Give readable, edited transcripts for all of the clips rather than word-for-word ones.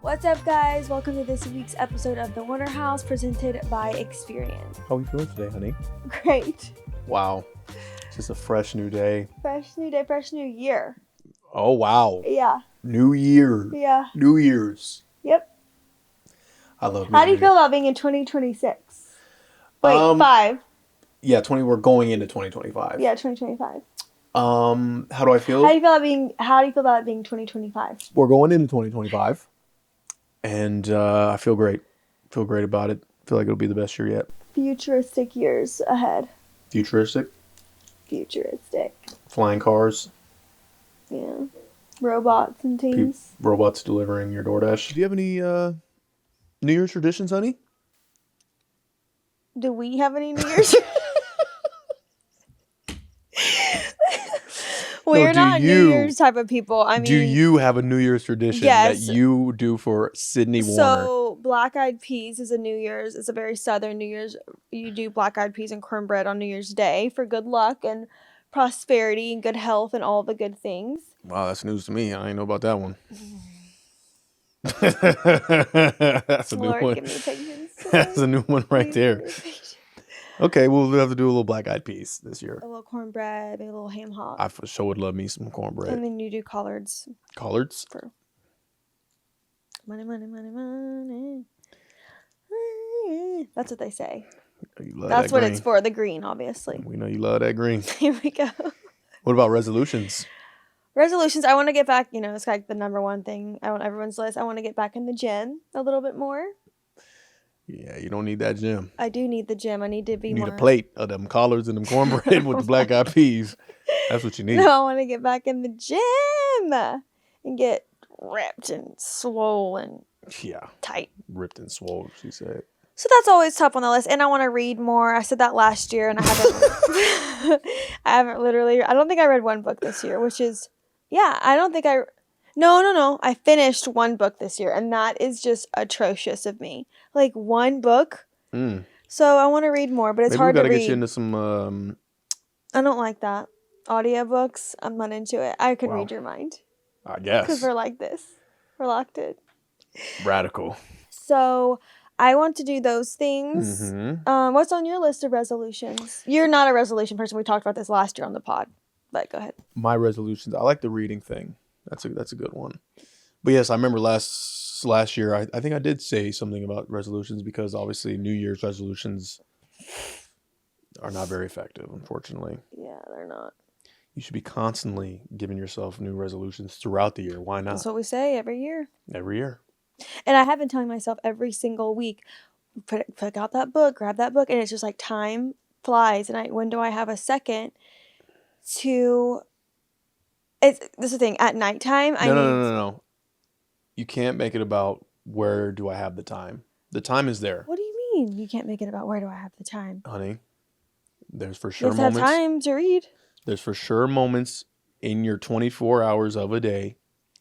What's up, guys? Welcome to this week's episode of The Wonder House, presented by Experian. How are you feeling today, honey? Great. Wow. It's just a fresh new day. Fresh new day, fresh new year. Oh, wow. Yeah. New year. Yeah. New Year's. Yep. I love How do you feel about being in 2026? Wait, 5. Yeah, we're going into 2025. Yeah, 2025. How do I feel? How do you feel about it being 2025? We're going into 2025. And I feel great. Feel great about it. Feel like it'll be the best year yet. Futuristic years ahead. Futuristic. Flying cars. Yeah. Robots and things. Robots delivering your DoorDash. Do you have any New Year's traditions, honey? Do we have any New Year's? We're not New Year's type of people. I mean, do you have a New Year's tradition that you do for Sydney Warner? So, Black Eyed Peas is a New Year's. It's a very Southern New Year's. You do Black Eyed Peas and cornbread on New Year's Day for good luck and prosperity and good health and all the good things. Wow, that's news to me. I ain't know about that one. That's a new one. Give me patience. That's a new one right there. Okay, well, we'll have to do a little Black Eyed Peas this year. A little cornbread, a little ham hock. I for sure would love me some cornbread. And then you do collards. Collards? For money, money, money, money. That's what they say. That's what it's for, the green, obviously. We know you love that green. Here we go. What about resolutions? Resolutions, I want to get back, it's like the number one thing on everyone's list. I want to get back in the gym a little bit more. Yeah, you don't need that gym. I do need the gym. I need to be more. You need a plate of them collards and them cornbread with the Black Eyed Peas. That's what you need. No, I want to get back in the gym and get ripped and swole and tight. Ripped and swole, she said. So that's always top on the list. And I want to read more. I said that last year and I haven't. I don't think I read one book this year, which is, No. I finished one book this year, and that is just atrocious of me. Like, one book. So I want to read more, but it's hard to read. Maybe we got to get you into some... I don't like that. Audiobooks, I'm not into it. I could read your mind. I guess. Because we're like this. We're locked in. Radical. So I want to do those things. Mm-hmm. What's on your list of resolutions? You're not a resolution person. We talked about this last year on the pod. But go ahead. My resolutions. I like the reading thing. That's a good one. But yes, I remember last year, I think I did say something about resolutions because obviously New Year's resolutions are not very effective, unfortunately. Yeah, they're not. You should be constantly giving yourself new resolutions throughout the year. Why not? That's what we say every year. Every year. And I have been telling myself every single week, pick out that book, grab that book. And it's just like time flies. And when do I have a second to... This is the thing. At nighttime, No. You can't make it about where do I have the time. The time is there. What do you mean? You can't make it about where do I have the time? Honey, there's for sure moments. You have time to read. There's for sure moments in your 24 hours of a day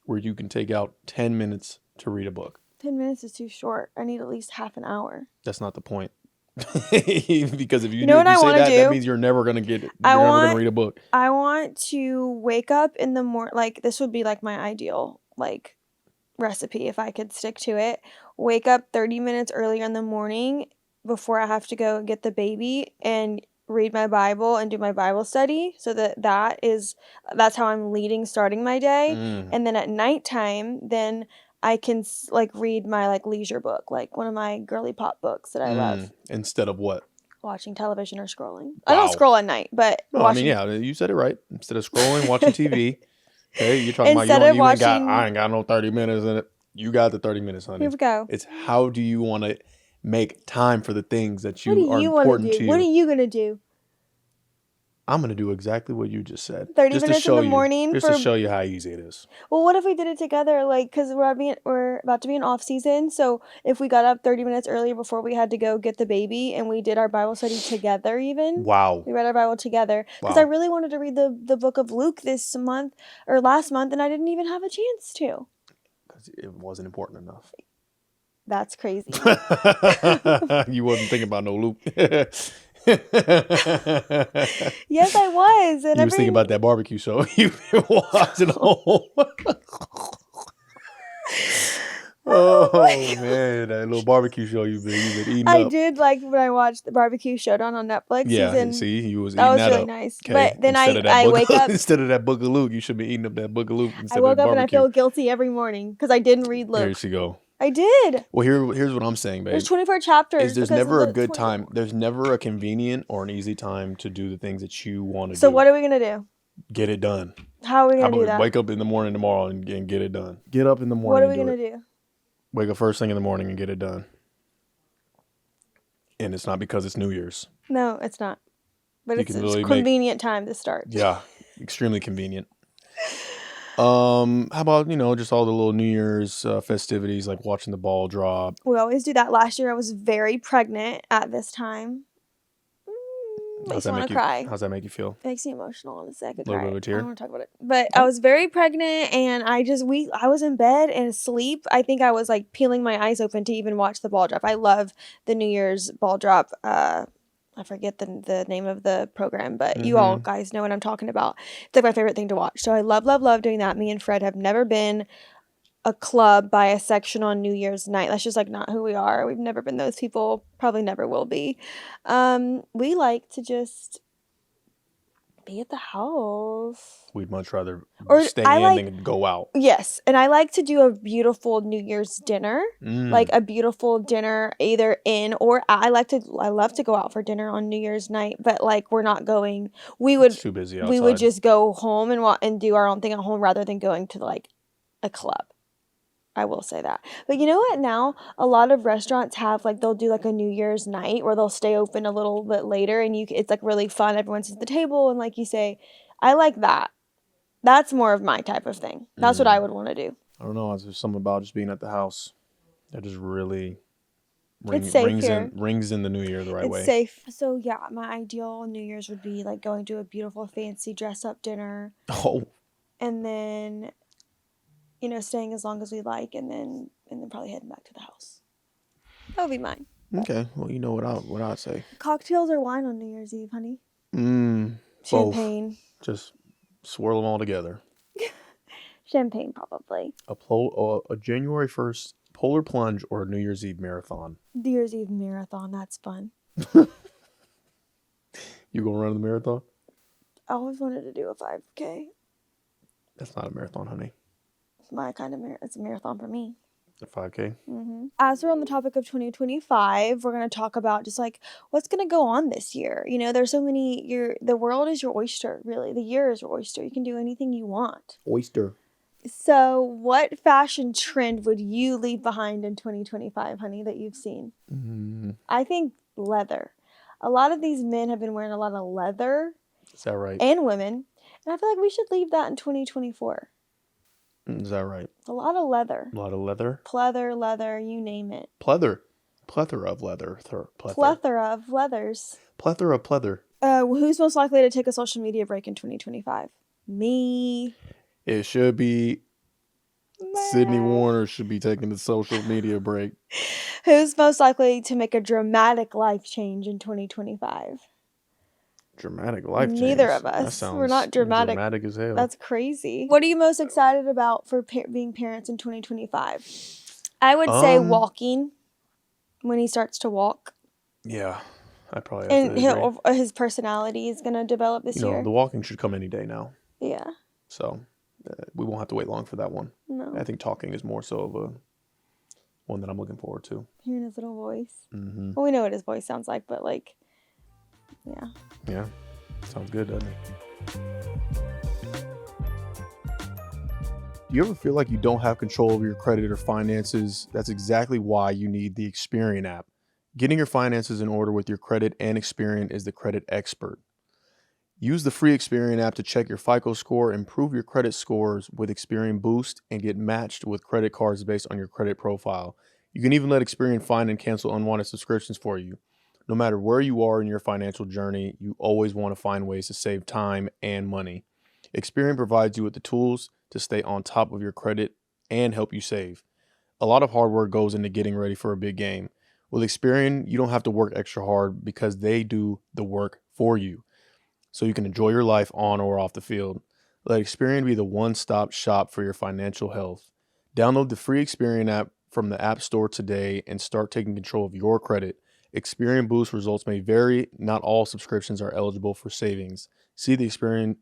where you can take out 10 minutes to read a book. 10 minutes is too short. I need at least half an hour. That's not the point. Because if you know what I want to do? That means you're never going to get it. You're never going to read a book. I want to wake up in the morning. Like, this would be like my ideal recipe if I could stick to it. Wake up 30 minutes earlier in the morning before I have to go get the baby and read my Bible and do my Bible study. So that's how I'm starting my day. And then at nighttime, then I can read my leisure book, one of my girly pop books that I love. Instead of what? Watching television or scrolling. Wow. I don't scroll at night, but watching. You said it right. Instead of scrolling, watching TV. Okay, you're talking about I ain't got no 30 minutes in it. You got the 30 minutes, honey. Here we go. It's how do you want to make time for the things that are important to you? What are you going to do? I'm going to do exactly what you just said. 30 minutes in the morning. Just to show you how easy it is. Well, what if we did it together? Because we're about to be in off-season. So if we got up 30 minutes earlier before we had to go get the baby and we did our Bible study together even. Wow. We read our Bible together. Because I really wanted to read the book of Luke this month or last month and I didn't even have a chance to. Because it wasn't important enough. That's crazy. You wasn't thinking about no Luke. Yes, I was. And you was thinking about that barbecue show you've been watching home. Oh man, that little barbecue show you've been eating I up. did like when I watched the Barbecue Showdown on Netflix Yeah, season. see, you was That eating was that really up. nice. Okay, But then I wake up. instead of that book of Luke, you should be eating up that book of Luke I instead of woke the up and I barbecue. feel guilty every morning because I didn't read Here Luke. you go. I did. Well, here's what I'm saying, babe. There's 24 chapters Is there's because of never a the good 20. time. There's never a convenient or an easy time to do the things that you want to So do. what are we gonna do? Get it done. How are we How gonna about do we that? wake up in the morning tomorrow and get it done? Get up in the What morning are we and do gonna it. do? Wake up first thing in the morning and get it done. And it's not because it's New Year's. No, it's not. But You it's can a literally convenient time to start. Yeah, extremely convenient. How about, just all the little New Year's festivities, like watching the ball drop. We always do that. Last year I was very pregnant at this time. Makes me want to cry. How's that make you feel? It makes me emotional. Honestly, I could Little cry. bit of a tear? I don't want to talk about it. But I was very pregnant, and I was in bed and asleep. I think I was like peeling my eyes open to even watch the ball drop. I love the New Year's ball drop. I forget the name of the program, but you all guys know what I'm talking about. It's like my favorite thing to watch. So I love, love, love doing that. Me and Fred have never been a club by a section on New Year's night. That's just like not who we are. We've never been those people. Probably never will be. We like to just be at the house. We'd much rather Or stay I in like, than go out. yes, and I like to do a beautiful New Year's dinner. Like a beautiful dinner either in or I love to go out for dinner on New Year's night, but like we're not going. It's too busy outside. We would just go home and do our own thing at home rather than going to like a club. I will say that. But you know what now? A lot of restaurants have like they'll do like a New Year's night where they'll stay open a little bit later and it's like really fun. Everyone's at the table and like you say, I like that. That's more of my type of thing. That's what I would want to do. I don't know. There's something about just being at the house that just really It's safe here. rings in the new year the right way. It's safe. So yeah, my ideal New Year's would be like going to a beautiful fancy dress up dinner Oh, and then staying as long as we like and then probably heading back to the house. That would be mine. okay. Well, you know what I'd say. Cocktails or wine on New Year's Eve, honey? Both. Champagne. Just swirl them all together. Champagne, probably. A January 1st polar plunge or a New Year's Eve marathon. New Year's Eve marathon, that's fun. You gonna run the marathon? I always wanted to do a 5K. That's not a marathon, honey. It's my kind of it's a marathon for me. A 5K? As we're on the topic of 2025, we're going to talk about just like what's going to go on this year. There's so many, the world is your oyster, really. The year is your oyster. You can do anything you want. Oyster. So what fashion trend would you leave behind in 2025, honey, that you've seen? I think leather. A lot of these men have been wearing a lot of leather. Is that right? And women. And I feel like we should leave that in 2024. Is that right? A lot of leather. A lot of leather? Pleather, leather, you name it. Plethora of leather. Plethora of leathers. Plethora of pleather. Who's most likely to take a social media break in 2025? Me. It should be Sydney Warner should be taking the social media break. Who's most likely to make a dramatic life change in 2025? Dramatic life change? Neither of us. That sounds We're not dramatic. Dramatic as hell. That's crazy. What are you most excited about for being parents in 2025? I would say walking. When he starts to walk. Yeah, I probably have and his personality is going to develop this year. The walking should come any day now. Yeah. So we won't have to wait long for that one. No. I think talking is more so of a one that I'm looking forward to. Hearing his little voice. Well, we know what his voice sounds like, but like, yeah. Yeah, sounds good, doesn't it? Do you ever feel like you don't have control over your credit or finances? That's exactly why you need the Experian app. Getting your finances in order with your credit and Experian is the credit expert. Use the free Experian app to check your FICO score, improve your credit scores with Experian Boost, and get matched with credit cards based on your credit profile. You can even let Experian find and cancel unwanted subscriptions for you. No matter where you are in your financial journey, you always want to find ways to save time and money. Experian provides you with the tools to stay on top of your credit and help you save. A lot of hard work goes into getting ready for a big game. With Experian, you don't have to work extra hard because they do the work for you, so you can enjoy your life on or off the field. Let Experian be the one-stop shop for your financial health. Download the free Experian app from the App Store today and start taking control of your credit. Experian Boost results may vary. Not all subscriptions are eligible for savings. See Experian.com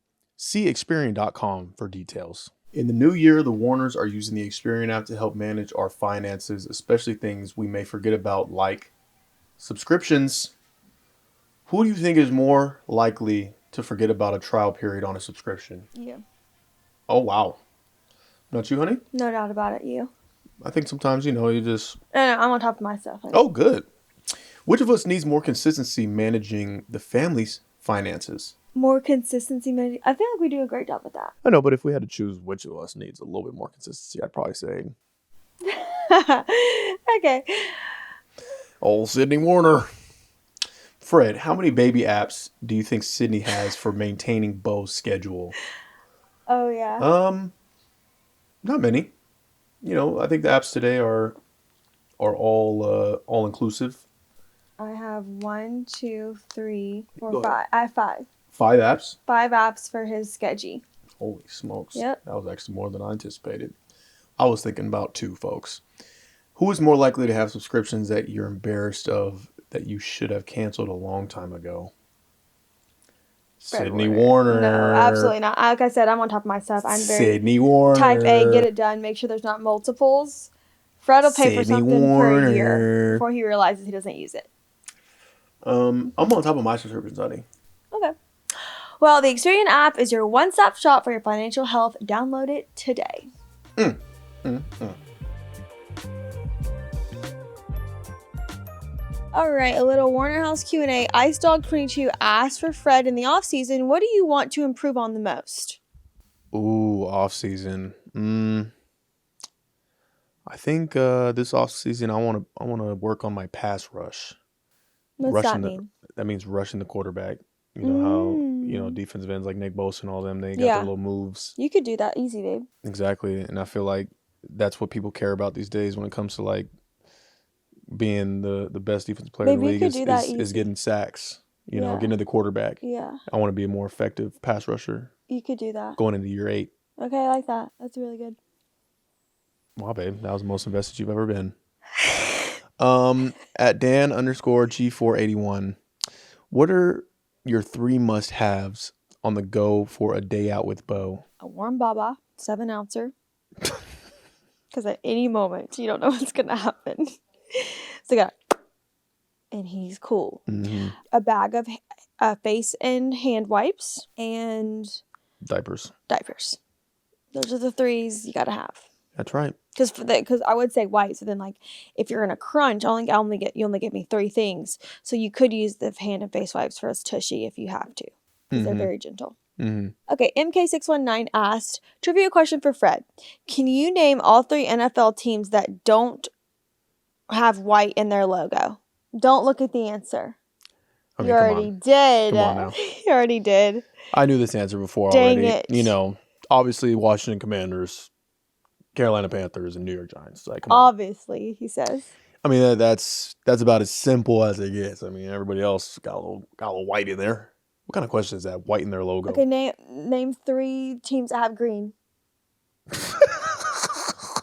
for details. In the new year, the Warners are using the Experian app to help manage our finances, especially things we may forget about like subscriptions. Who do you think is more likely to forget about a trial period on a subscription? You. Oh, wow. Not you, honey? No doubt about it, you. I think sometimes, you just... No, I'm on top of my stuff. Oh, good. Which of us needs more consistency managing the family's finances? More consistency managing. I feel like we do a great job with that. I know, but if we had to choose which of us needs a little bit more consistency, I'd probably say... Okay. Old Sydney Warner. Fred, how many baby apps do you think Sydney has for maintaining Bo's schedule? Oh, yeah. Not many. I think the apps today are all inclusive. I have 1, 2, 3, 4, Go 5. ahead. I have 5. 5 apps? 5 apps for his schedule. Holy smokes. Yep. That was actually more than I anticipated. I was thinking about 2, folks. Who is more likely to have subscriptions that you're embarrassed of that you should have canceled a long time ago? Sydney Warner. No, absolutely not. Like I said, I'm on top of my stuff. I'm very Sydney Warner. Type A, get it done. Make sure there's not multiples. Fred will pay for something for a year before he realizes he doesn't use it. I'm on top of my subscriptions, honey. Okay. Well, the Experian app is your one-stop shop for your financial health. Download it today. All right, a little Warner House Q&A. Ice Dog 22 asked for Fred in the offseason, what do you want to improve on the most? Ooh, offseason. I think this offseason I want to work on my pass rush. What's that mean? That means rushing the quarterback. You know how defensive ends like Nick Bosa and all them, they got their little moves. You could do that easy, babe. Exactly, and I feel like that's what people care about these days when it comes to like being the best defensive player in the league is getting sacks. Getting to the quarterback. Yeah. I want to be a more effective pass rusher. You could do that. Going into year 8. Okay, I like that. That's really good. Wow, babe, that was the most invested you've ever been. At Dan_G481, what are your 3 must-haves on the go for a day out with Bo? A warm baba, 7-ouncer. Because at any moment, you don't know what's going to happen. So got, and he's cool. Mm-hmm. A bag of face and hand wipes and diapers. Those are the 3s you got to have. That's right. Because I would say wipes, but then like if you're in a crunch, you only get me 3 things. So you could use the hand and face wipes for a tushy if you have to. Because they're very gentle. Mm-hmm. Okay, MK619 asked, trivia question for Fred. Can you name all 3 NFL teams that don't have white in their logo? Don't look at the answer. Okay, you already did. Come on now. You already did. I knew this answer before Dang already. it. Obviously Washington Commanders, Carolina Panthers, and New York Giants. Like, come Obviously, he says. I mean, that's about as simple as it gets. I mean, everybody else got a little white in there. What kind of question is that? White in their logo. Okay, name 3 teams that have green.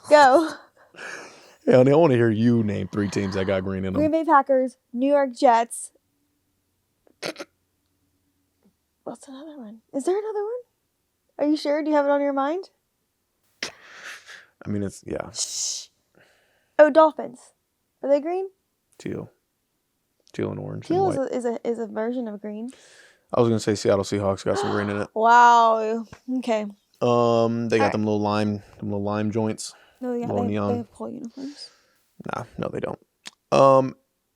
Go. Hey, honey, I want to hear you name 3 teams that got green in them. Green Bay Packers, New York Jets. What's another one? Is there another one? Are you sure? Do you have it on your mind? I mean, it's, yeah. Shh. Oh, Dolphins. Are they green? Teal and orange. Teal and white. is a version of green. I was going to say Seattle Seahawks got some green in it. Wow. Okay. They got them little lime joints. No, yeah, they have full uniforms. Nah, no, they don't.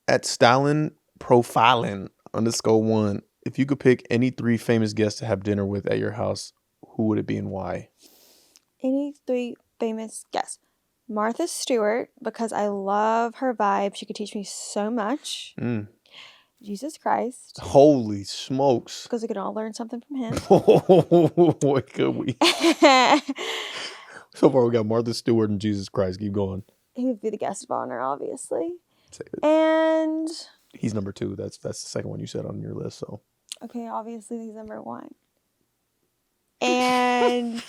At Stalin Profiling _1, if you could pick any 3 famous guests to have dinner with at your house, who would it be and why? Any 3 famous guests. Martha Stewart, because I love her vibe. She could teach me so much. Jesus Christ. Holy smokes. Because we could all learn something from him. What could we? So far we got Martha Stewart and Jesus Christ. Keep going. He would be the guest of honor, obviously. And he's number 2. That's the second one you said on your list. So okay, obviously he's number 1. And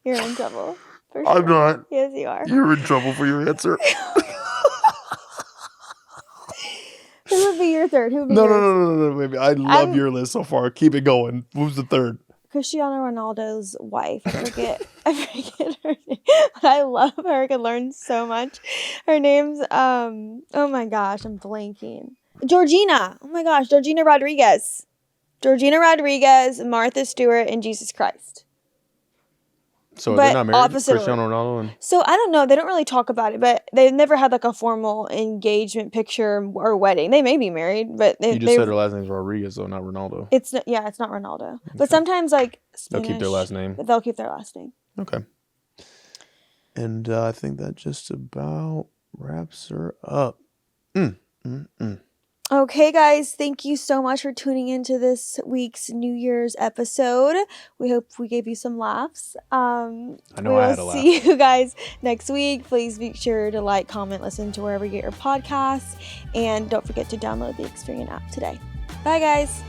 you're in trouble. For I'm sure. not. Yes, you are. You're in trouble for your answer. Who would be your third? Who would be No, yours? baby. I love your list so far. Keep it going. Who's the third? Cristiano Ronaldo's wife. I forget her name, but I love her. I can learn so much. Her name's oh my gosh, I'm blanking. Georgina. Oh my gosh, Georgina Rodriguez. Georgina Rodriguez, Martha Stewart, and Jesus Christ. So they're But not married? opposite Cristiano order. Ronaldo and So I don't know. They don't really talk about it, but they've never had like a formal engagement picture or wedding. They may be married, but you just said her last name's Rodriguez, though, not Ronaldo. it's not Ronaldo. But sometimes like They'll Spanish, keep their last name. but they'll keep their last name. Okay. And I think that just about wraps her up. Okay, guys, thank you so much for tuning into this week's New Year's episode. We hope we gave you some laughs. I know we I had a will laugh. see you guys next week. Please be sure to like, comment, listen to wherever you get your podcasts, and don't forget to download the Experian app today. Bye, guys.